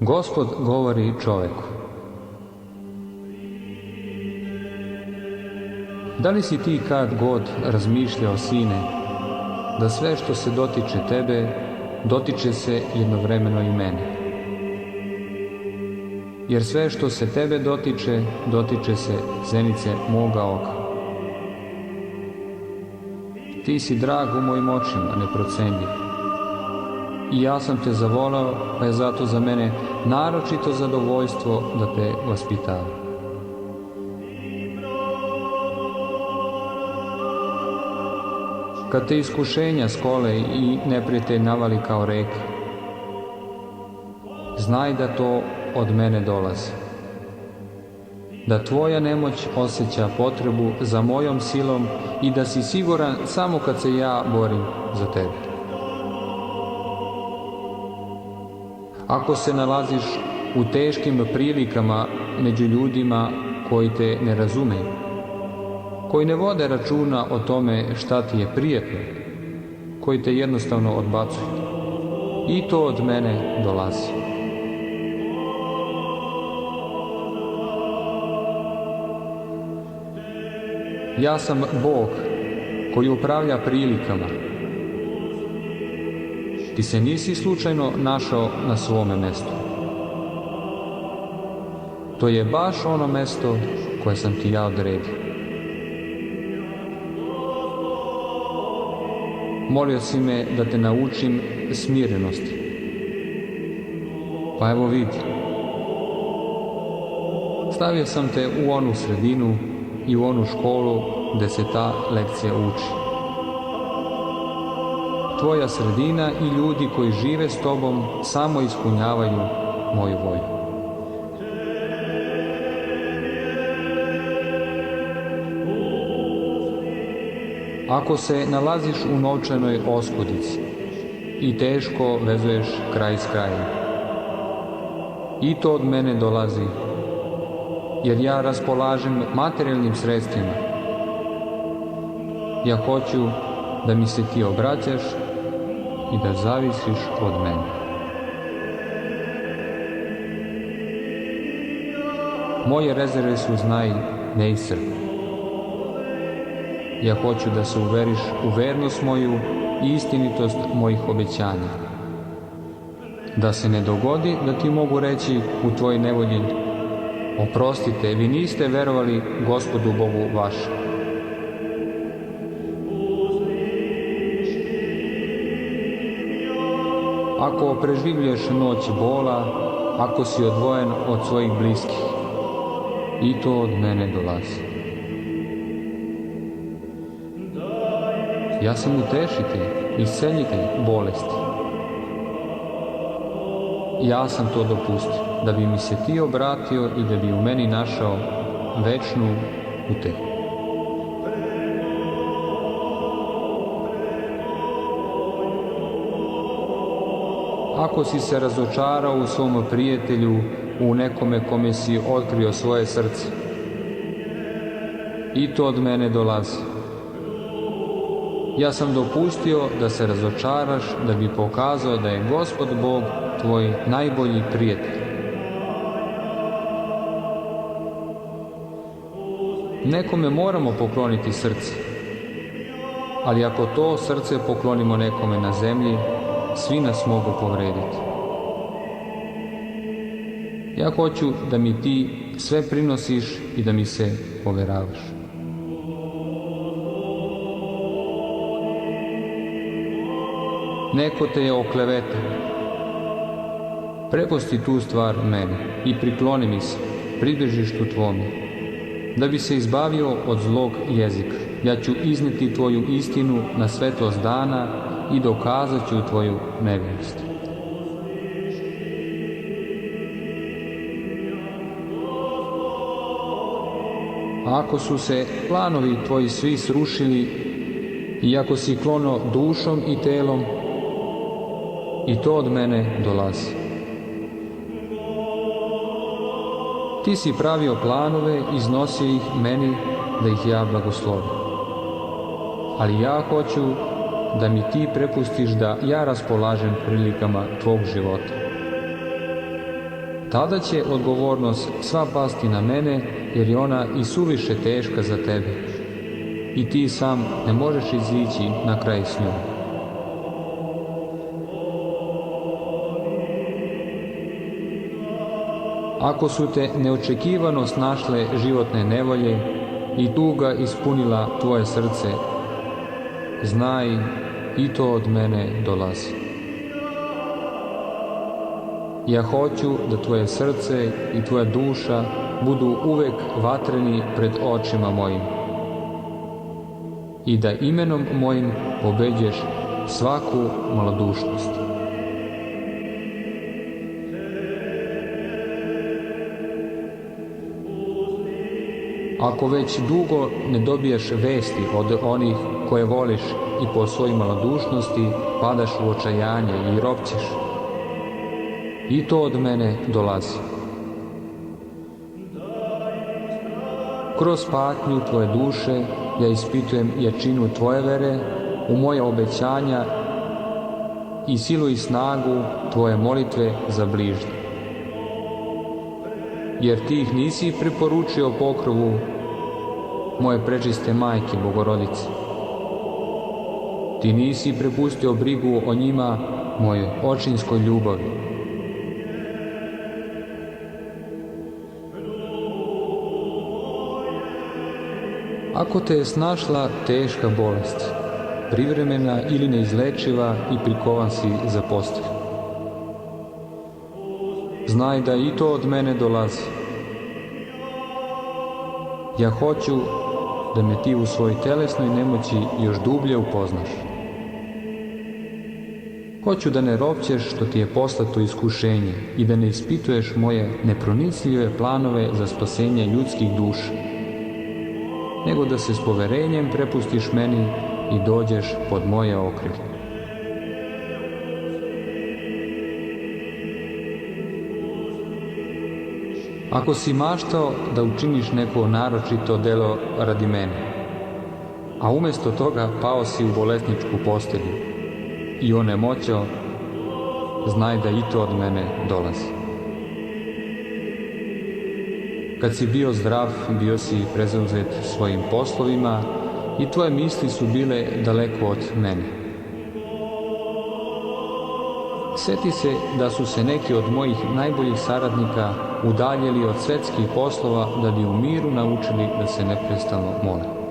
Gospod govori čoveku: da li si ti kad god razmišljao, sine, da sve što se dotiče tebe, dotiče se jednovremeno i mene? Jer sve što se tebe dotiče, dotiče se zenice moga oka. Ti si drag u mojim očima, neprocenljiv. I ja sam te zavolao, pa je zato za mene naročito zadovoljstvo da te vaspitavam. Kad te iskušenja skole i neprijatelj navali kao reke, znaj da to od mene dolazi. Da tvoja nemoć osjeća potrebu za mojom silom i da si siguran samo kad se ja borim za tebe. Ako se nalaziš u teškim prilikama među ljudima koji te ne razumeju, koji ne vode računa o tome šta ti je prijetno, koji te jednostavno odbacuju, i to od mene dolazi. Ja sam Bog koji upravlja prilikama. Ti se nisi slučajno našao na svome mestu. To je baš ono mesto koje sam ti ja odredio. Molio si me da te naučim smirenosti. Pa evo vidi. Stavio sam te u onu sredinu i u onu školu gde se ta lekcija uči. Tvoja sredina i ljudi koji žive s tobom samo ispunjavaju moju volju. Ako se nalaziš u novčanoj oskudici i teško vezuješ kraj s krajem, i to od mene dolazi, jer ja raspolažem materijalnim sredstvima. Ja hoću da mi se ti obraćaš i da zavisiš od mene. Moje rezerve su, znaj, neiscrpne. Ja hoću da se uveriš u vernost moju i istinitost mojih obećanja. Da se ne dogodi da ti mogu reći u tvojoj nevolji: oprostite, vi niste verovali Gospodu Bogu vašem. Ako preživljuješ noć bola, ako si odvojen od svojih bliskih, i to od mene dolazi. Ja sam utešitelj, isceljitelj bolesti. Ja sam to dopustio, da bi mi se ti obratio i da bi u meni našao večnu utehu. Ako si se razočarao u svom prijatelju, u nekome kome si otkrio svoje srce, i to od mene dolazi. Ja sam dopustio da se razočaraš da bi pokazao da je Gospod Bog tvoj najbolji prijatelj. Nekome moramo pokloniti srce, ali ako to srce poklonimo nekome na zemlji, svi nas mogu povrediti. Ja hoću da mi ti sve prinosiš i da mi se poveravaš. Neko te je oklevetao. Prepusti tu stvar meni i prikloni mi se, pridržištu tvome. Da bi se izbavio od zlog jezika, ja ću izneti tvoju istinu na svetlost dana i dokazat ću tvoju nevinost. Ako su se planovi tvoji svi srušili i ako si klono dušom i telom, i to od mene dolazi. Ti si pravio planove, iznosio ih meni da ih ja blagoslovim. Ali ja hoću da mi ti prepustiš da ja raspolažem prilikama tvog života. tada će odgovornost sva pasti na mene, jer je ona i suviše teška za tebe. I ti sam ne možeš izići na kraj s njom. Ako su te neočekivano snašle životne nevolje i tuga ispunila tvoje srce, znaj, i to od mene dolazi. Ja hoću da tvoje srce i tvoja duša budu uvek vatreni pred očima mojim i da imenom mojim pobeđeš svaku malodušnost. Ako već dugo ne dobiješ vesti od onih koje voliš i po svojoj malodušnosti padaš u očajanje i ropćeš, i to od mene dolazi. Kroz patnju tvoje duše ja ispitujem jačinu tvoje vere u moje obećanja i silu i snagu tvoje molitve za bližnje. Jer ti ih nisi preporučio pokrovu moje prečiste majke Bogorodice. Ti nisi prepustio brigu o njima moje očinskoj ljubavi. Ako te je snašla teška bolest, privremena ili neizlečiva i prikovan si za postelju, znaj da i to od mene dolazi. Ja hoću da me ti u svojoj telesnoj nemoći još dublje upoznaš. Hoću da ne ropćeš što ti je poslato iskušenje i da ne ispituješ moje nepronicljive planove za spasenje ljudskih duša, nego da se s poverenjem prepustiš meni i dođeš pod moje okrilje. Ako si maštao da učiniš neko naročito delo radi mene, a umjesto toga pao si u bolesničku postelju i onemoćao, znaj da i to od mene dolazi. Kad si bio zdrav, bio si prezauzet svojim poslovima i tvoje misli su bile daleko od mene. Sjeti se da su se neki od mojih najboljih saradnika udaljili od svetskih poslova da bi u miru naučili da se neprestano mole.